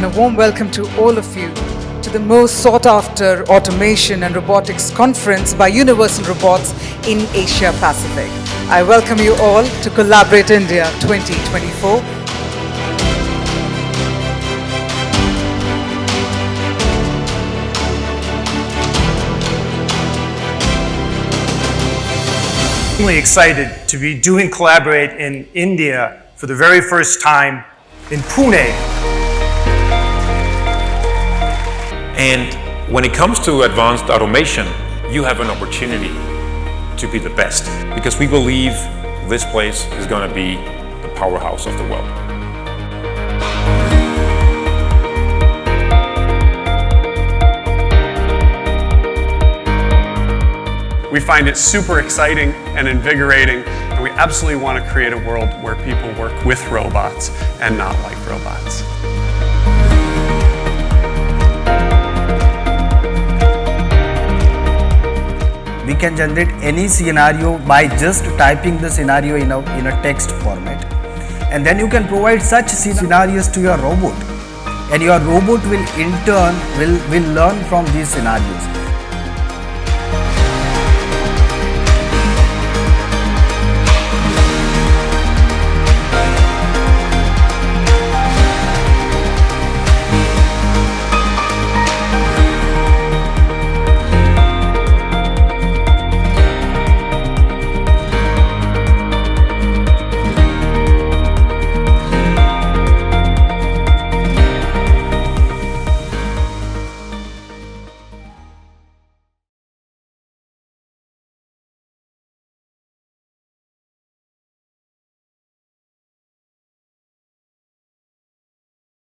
and a warm welcome to all of you to the most sought after automation and robotics conference by Universal Robots in Asia Pacific. I welcome you all to Collaborate India 2024. Really excited to be doing Collaborate in India for the very first time in Pune. And when it comes to advanced automation, you have an opportunity to be the best because we believe this place is going to be the powerhouse of the world. We find it super exciting and invigorating, and we absolutely want to create a world where people work with robots and not like robots. We can generate any scenario by just typing the scenario in a text format, and then you can provide such scenarios to your robot, and your robot will in turn will learn from these scenarios.